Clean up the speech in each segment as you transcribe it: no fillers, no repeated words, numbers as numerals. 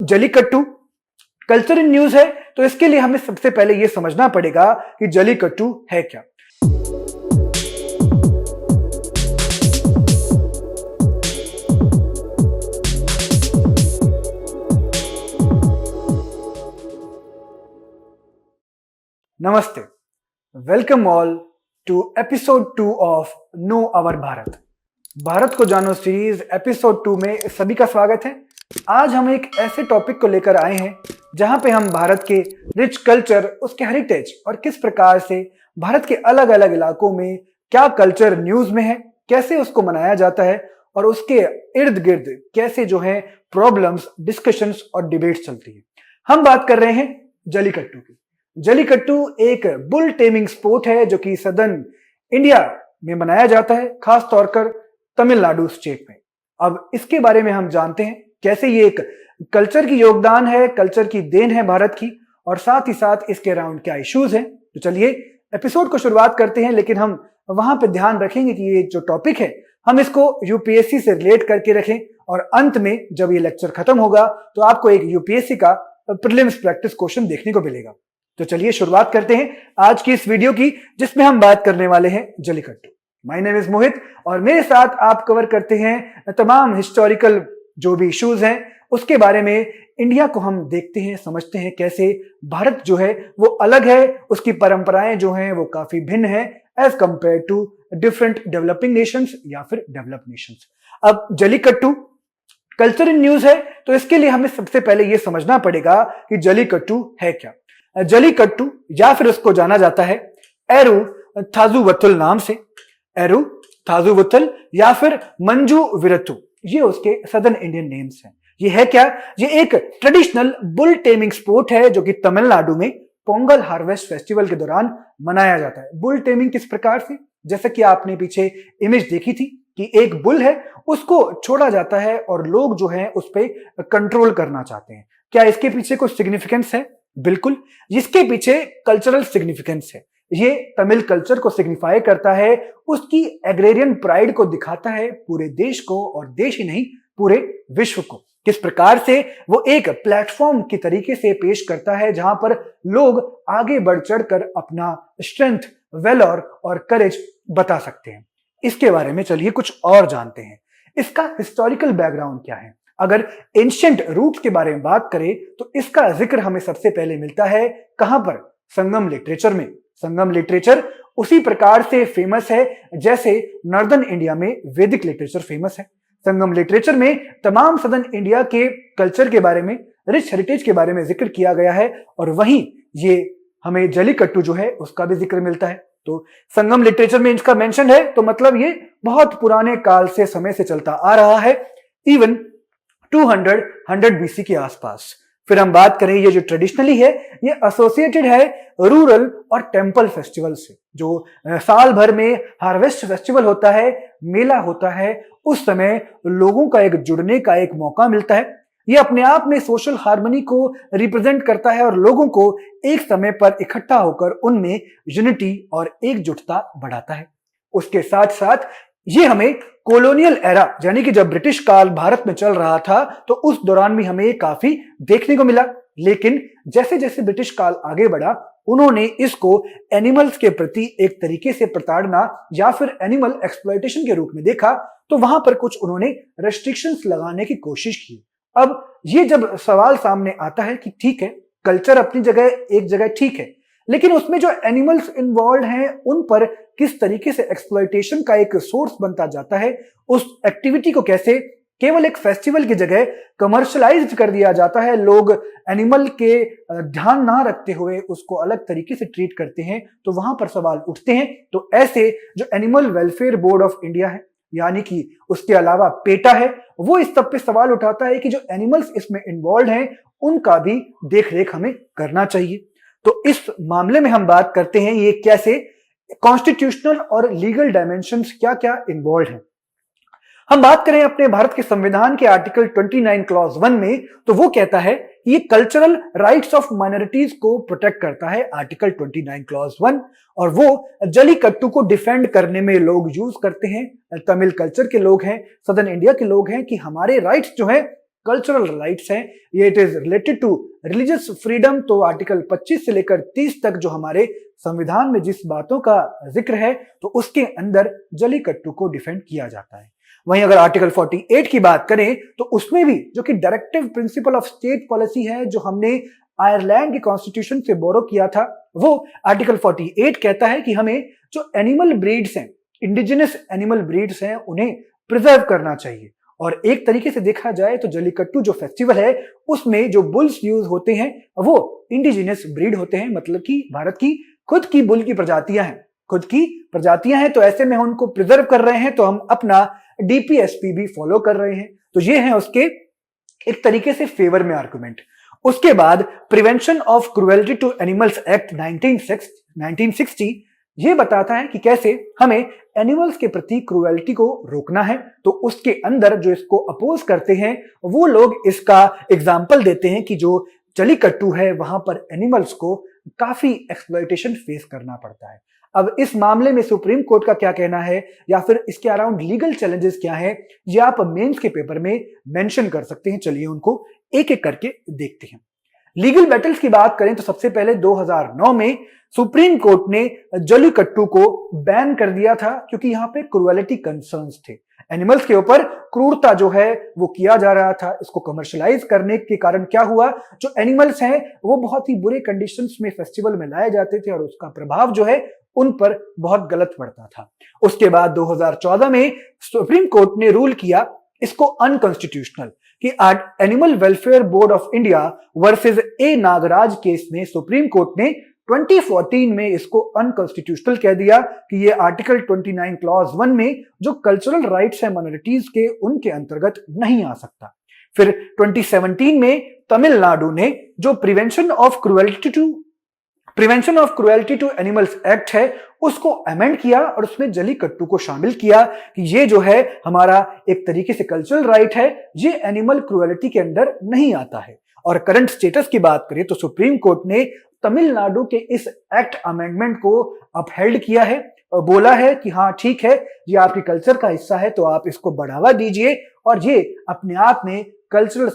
Jallikattu culture in news है, तो इसके लिए हमें सबसे पहले यह समझना पड़ेगा कि जलीकट्टू है क्या। नमस्ते, welcome all to episode 2 of know our Bharat. Bharat को जानो सीरीज एपिसोड 2 में सभी का स्वागत है। आज हम एक ऐसे टॉपिक को लेकर आए हैं जहां पे हम भारत के रिच कल्चर, उसके हेरिटेज और किस प्रकार से भारत के अलग अलग इलाकों में क्या कल्चर न्यूज में है, कैसे उसको मनाया जाता है और उसके इर्द गिर्द कैसे जो है प्रॉब्लम्स, डिस्कशंस और डिबेट्स चलती है। हम बात कर रहे हैं जलीकट्टू की। जलीकट्टू एक बुल टेमिंग स्पोर्ट है जो कि सदर्न इंडिया में मनाया जाता है, खास तौर पर तमिलनाडु स्टेट में। अब इसके बारे में हम जानते हैं कैसे ये एक कल्चर की योगदान है, कल्चर की देन है भारत की, और साथ ही साथ इसके अराउंड क्या इश्यूज हैं। तो चलिए एपिसोड को शुरुआत करते हैं, लेकिन हम वहां पे ध्यान रखेंगे कि ये जो टॉपिक है हम इसको यूपीएससी से रिलेट करके रखें, और अंत में जब ये लेक्चर खत्म होगा तो आपको एक यूपीएससी का प्रीलिम्स प्रैक्टिस क्वेश्चन देखने को मिलेगा। तो चलिए शुरुआत करते हैं आज की इस वीडियो की, जिसमें हम बात करने वाले हैं जलीकट्टू। माय नेम इज मोहित और मेरे साथ आप कवर करते हैं तमाम हिस्टोरिकल जो भी इश्यूज हैं, उसके बारे में इंडिया को हम देखते हैं, समझते हैं कैसे भारत जो है वो अलग है, उसकी परंपराएं जो हैं वो काफी भिन्न है as compare to different developing nations या फिर डेवलप नेशंस। अब जलीकट्टू कल्चर इन न्यूज है, तो इसके लिए हमें सबसे पहले यह समझना पड़ेगा कि जलीकट्टू है क्या। जलीकट्टू या फिर उसको जाना जाता है एरू थाजुवथुल नाम से, एरू थाजुवथुल या फिर मंजू विरतु, ये उसके सदर्न इंडियन नेम्स हैं। ये है क्या? ये एक ट्रेडिशनल बुल टेमिंग स्पोर्ट है जो कि तमिलनाडु में पोंगल हार्वेस्ट फेस्टिवल के दौरान मनाया जाता है। बुल टेमिंग किस प्रकार से, जैसे कि आपने पीछे इमेज देखी थी कि एक बुल है, उसको छोड़ा जाता है और लोग जो है उस पर कंट्रोल करना चाहते हैं। क्या इसके पीछे कुछ सिग्निफिकेंस है? बिल्कुल, इसके पीछे कल्चरल सिग्निफिकेंस है। ये तमिल कल्चर को सिग्निफाई करता है, उसकी एग्रेरियन प्राइड को दिखाता है पूरे देश को, और देश ही नहीं पूरे विश्व को। किस प्रकार से वो एक प्लेटफॉर्म की तरीके से पेश करता है जहां पर लोग आगे बढ़ चढ़कर अपना स्ट्रेंथ, वेलर और करेज बता सकते हैं। इसके बारे में चलिए कुछ और जानते हैं। इसका हिस्टोरिकल बैकग्राउंड क्या है? अगर एंशिएंट रूट्स के बारे में बात करें तो इसका जिक्र हमें सबसे पहले मिलता है कहां पर? संगम लिटरेचर में। संगम लिटरेचर उसी प्रकार से फेमस है जैसे नॉर्दर्न इंडिया में वैदिक लिटरेचर फेमस है। संगम लिटरेचर में तमाम सदर्न इंडिया के कल्चर के बारे में, रिच हेरिटेज के बारे में जिक्र किया गया है, और वहीं ये हमें जलीकट्टू जो है उसका भी जिक्र मिलता है। तो संगम लिटरेचर में इसका मेंशन है, तो मतलब ये बहुत पुराने काल से, समय से चलता आ रहा है, इवन 200 बीसी के आसपास। फिर हम बात करें, ये जो ट्रेडिशनली है ये एसोसिएटेड है रूरल और टेंपल फेस्टिवल से। जो साल भर में हार्वेस्ट फेस्टिवल होता है, मेला होता है, उस समय लोगों का एक जुड़ने का एक मौका मिलता है। ये अपने आप में सोशल हार्मनी को रिप्रेजेंट करता है और लोगों को एक समय पर इकट्ठा होकर उनमें यूनिटी और एकजुटता बढ़ाता है। उसके साथ साथ ये हमें कॉलोनियल एरा, यानी कि जब ब्रिटिश काल भारत में चल रहा था तो उस दौरान भी हमें काफी देखने को मिला। लेकिन जैसे जैसे ब्रिटिश काल आगे बढ़ा, उन्होंने इसको एनिमल्स के प्रति एक तरीके से प्रताड़ना या फिर एनिमल एक्सप्लॉयटेशन के रूप में देखा, तो वहां पर कुछ उन्होंने रेस्ट्रिक्शंस लगाने की कोशिश की। अब ये जब सवाल सामने आता है कि ठीक है, कल्चर अपनी जगह एक जगह ठीक है, लेकिन उसमें जो एनिमल्स इन्वॉल्व हैं उन पर किस तरीके से एक्सप्लॉयटेशन का एक सोर्स बनता जाता है, उस एक्टिविटी को कैसे केवल एक फेस्टिवल की जगह कमर्शलाइज्ड कर दिया जाता है, लोग एनिमल के ध्यान ना रखते हुए उसको अलग तरीके से ट्रीट करते हैं, तो वहां पर सवाल उठते हैं। तो ऐसे जो animal welfare board of India है, यानी कि उसके अलावा पेटा है, वो इस सब पे सवाल उठाता है कि जो एनिमल्स इसमें इन्वॉल्व हैं उनका भी देख रेख हमें करना चाहिए। तो इस मामले में हम बात करते हैं ये कैसे कॉन्स्टिट्यूशनल और लीगल डायमेंशंस क्या क्या इन्वॉल्व हैं। हम बात करें अपने भारत के संविधान के आर्टिकल 29 क्लॉज 1 में, तो वो कहता है कि ये कल्चरल राइट्स ऑफ माइनॉरिटीज को प्रोटेक्ट करता है, आर्टिकल 29 क्लॉज 1, और वो जलीकट्टू को डिफेंड करने में लोग यूज करते हैं। तमिल कल्चर के लोग हैं, सदर्न इंडिया के लोग हैं कि हमारे राइट्स जो हैं कल्चरल राइट्स हैं, ये it is related to religious freedom, तो आर्टिकल 25 से लेकर 30 तक जो हमारे संविधान में जिस बातों का जिक्र है तो उसके अंदर जलीकट्टू को डिफेंड किया जाता है। वहीं अगर आर्टिकल 48 की बात करें तो उसमें भी जो कि directive principle of state policy है, जो हमने आयरलैंड के कॉन्स्टिट्यूशन से बोरो किया था, वो आर्टिकल 48 कहता है कि हमें जो एनिमल ब्रीड्स हैं, इंडिजिनस एनिमल ब्रीड्स हैं, उन्हें प्रिजर्व करना चाहिए। और एक तरीके से देखा जाए तो जलीकट्टू जो फेस्टिवल है उसमें जो बुल्स यूज होते हैं वो इंडिजिनस ब्रीड होते हैं, मतलब कि भारत की खुद की बुल की प्रजातियां हैं, खुद की प्रजातियां हैं, तो ऐसे में हम उनको प्रिजर्व कर रहे हैं, तो हम अपना डीपीएसपी भी फॉलो कर रहे हैं। तो ये है उसके एक तरीके से फेवर में आर्गुमेंट। उसके बाद prevention of cruelty to animals act 1960 ये बताता है कि कैसे हमें एनिमल्स के प्रति क्रुएल्टी को रोकना है। तो उसके अंदर जो इसको अपोज करते हैं वो लोग इसका एग्जाम्पल देते हैं कि जो जलीकट्टू है वहां पर एनिमल्स को काफी एक्सप्लॉयटेशन फेस करना पड़ता है। अब इस मामले में सुप्रीम कोर्ट का क्या कहना है या फिर इसके अराउंड लीगल चैलेंजेस क्या है, ये आप मेंस के पेपर में मेंशन कर सकते हैं। चलिए उनको एक एक करके देखते हैं। लीगल बैटल्स की बात करें तो सबसे पहले 2009 में सुप्रीम कोर्ट ने जलीकट्टू को बैन कर दिया था, क्योंकि यहां पे क्रुएलिटी कंसर्न्स थे। एनिमल्स के ऊपर क्रूरता जो है वो किया जा रहा था। इसको कमर्शलाइज करने के कारण क्या हुआ, जो एनिमल्स हैं वो बहुत ही बुरे कंडीशंस में फेस्टिवल में लाए जाते थे और उसका प्रभाव जो है उन पर बहुत गलत पड़ता था। उसके बाद 2014 में सुप्रीम कोर्ट ने रूल किया इसको अनकॉन्स्टिट्यूशनल कि animal welfare board of India versus A Nagaraj case में सुप्रीम कोर्ट ने 2014 में इसको अनकॉन्स्टिट्यूशनल कह दिया कि ये आर्टिकल 29 क्लॉज 1 में जो कल्चरल राइट्स है माइनॉरिटीज के, उनके अंतर्गत नहीं आ सकता। फिर 2017 में तमिलनाडु ने जो prevention of cruelty to animals act है उसको अमेंड किया और उसमें जलीकट्टू को शामिल किया कि ये जो है हमारा एक तरीके से कल्चरल राइट है, ये एनिमल क्रुएलिटी के अंदर नहीं आता है। और करंट स्टेटस की बात करें तो सुप्रीम कोर्ट ने तमिलनाडु के इस एक्ट अमेंडमेंट को अपहेल्ड किया है और बोला है कि हाँ ठीक है, ये आपके कल्चर का हिस्सा है तो आप इसको बढ़ावा दीजिए, और ये अपने आप में कल्चरल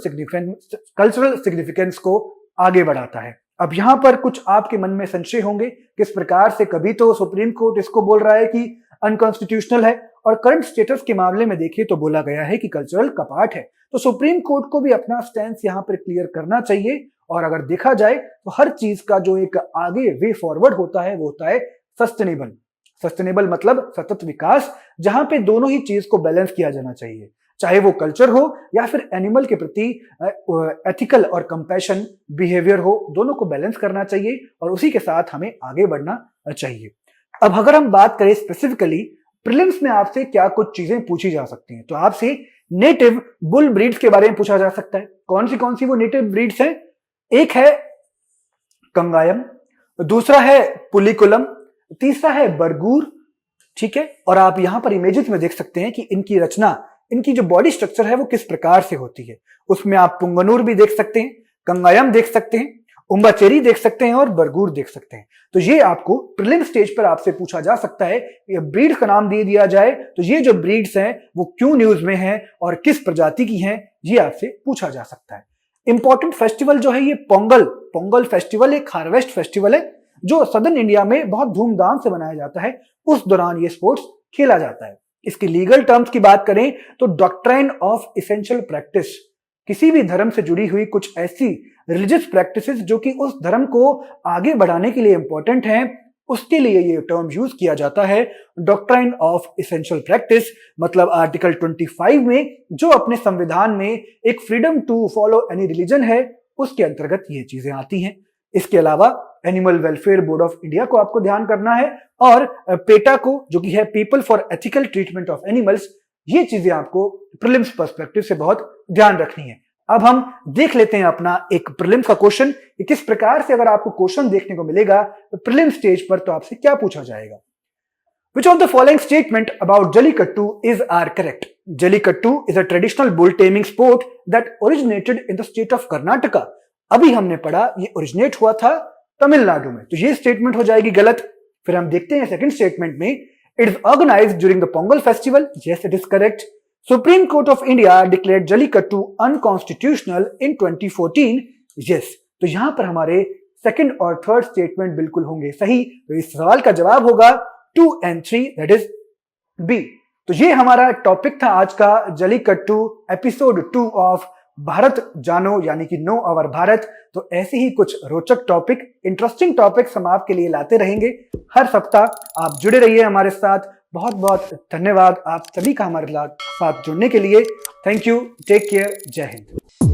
सिग्निफिकेंस को आगे बढ़ाता है। अब यहां पर कुछ आपके मन में संशय होंगे किस प्रकार से, कभी तो सुप्रीम कोर्ट इसको बोल रहा है कि अनकॉन्स्टिट्यूशनल है और करंट स्टेटस के मामले में देखिए तो बोला गया है कि कल्चरल कपाट है। तो सुप्रीम कोर्ट को भी अपना स्टैंड यहां पर क्लियर करना चाहिए। और अगर देखा जाए तो हर चीज का जो एक आगे वे फॉरवर्ड होता है वो होता है सस्टेनेबल मतलब सतत विकास, जहां पे दोनों ही चीज को बैलेंस किया जाना चाहिए, चाहे वो कल्चर हो या फिर एनिमल के प्रति एथिकल और कंपैशन बिहेवियर हो, दोनों को बैलेंस करना चाहिए और उसी के साथ हमें आगे बढ़ना चाहिए। अब अगर हम बात करें स्पेसिफिकली प्रीलिम्स में आपसे क्या कुछ चीजें पूछी जा सकती हैं, तो आपसे नेटिव बुल ब्रीड्स के बारे में पूछा जा सकता है। कौन सी वो नेटिव ब्रीड्स हैं? एक है कंगायम, दूसरा है पुलिकुलम, तीसरा है बरगूर, ठीक है। और आप यहां पर इमेजेस में देख सकते हैं कि इनकी रचना, इनकी जो बॉडी स्ट्रक्चर है वो किस प्रकार से होती है। उसमें आप पुंगनूर भी देख सकते हैं, कंगायम देख सकते हैं, उम्बाचेरी देख सकते हैं और बरगूर देख सकते हैं। तो ये आपको प्रीलिम स्टेज पर आपसे पूछा जा सकता है, ये ब्रीड्स का नाम दे दिया जाए तो ये जो ब्रीड्स हैं वो क्यों न्यूज में हैं और किस प्रजाति की हैं, ये आपसे पूछा जा सकता है। इंपॉर्टेंट फेस्टिवल जो है ये पोंगल फेस्टिवल एक हार्वेस्ट फेस्टिवल है जो सदर्न इंडिया में बहुत धूमधाम से मनाया जाता है। उस दौरान ये स्पोर्ट्स खेला जाता है। इसकी लीगल टर्म्स की बात करें तो डॉक्ट्राइन ऑफ एसेंशियल प्रैक्टिस, किसी भी धर्म से जुड़ी हुई कुछ ऐसी रिलीजियस प्रैक्टिसेस जो कि उस धर्म को आगे बढ़ाने के लिए इंपॉर्टेंट हैं, उसके लिए ये टर्म यूज किया जाता है। डॉक्ट्राइन ऑफ एसेंशियल प्रैक्टिस मतलब आर्टिकल 25 में जो अपने संविधान में एक freedom to follow any religion है, उसके अंतर्गत ये चीजें आती हैं। इसके अलावा animal welfare board of India को आपको ध्यान करना है और पेटा को जो कि है people for ethical treatment of animals, ये चीजें आपको प्रीलिम्स पर्सपेक्टिव से बहुत ध्यान रखनी है। अब हम देख लेते हैं अपना एक प्रीलिम्स का क्वेश्चन, किस प्रकार से अगर आपको क्वेश्चन देखने को मिलेगा प्रीलिम स्टेज पर तो आपसे क्या पूछा जाएगा। Which of the following statement about Jallikattu is are correct? Jallikattu is a traditional bull taming sport that originated in the state of Karnataka. अभी हमने पढ़ा ये ओरिजिनेट हुआ था तमिलनाडु में, तो ये स्टेटमेंट हो जाएगी गलत। फिर हम देखते हैं सेकंड स्टेटमेंट में, it is organised during the Pongal festival, yes it is correct. Supreme Court of India declared Jallikattu unconstitutional in 2014। Yes, तो यहां पर हमारे सेकंड और थर्ड स्टेटमेंट बिल्कुल होंगे सही। तो इस सवाल का जवाब होगा 2 and 3, दैट इज बी। तो ये हमारा टॉपिक था आज का, जल्लीकट्टू एपिसोड 2 ऑफ भारत जानो यानी कि नो अवर भारत। तो ऐसे ही कुछ रोचक टॉपिक, इंटरेस्टिंग टॉपिक्स हम आपके लिए लाते रहेंगे हर सप्ताह। आप जुड़े रहिए हमारे साथ। बहुत बहुत धन्यवाद आप सभी का हमारे साथ जुड़ने के लिए। थैंक यू, टेक केयर, जय हिंद।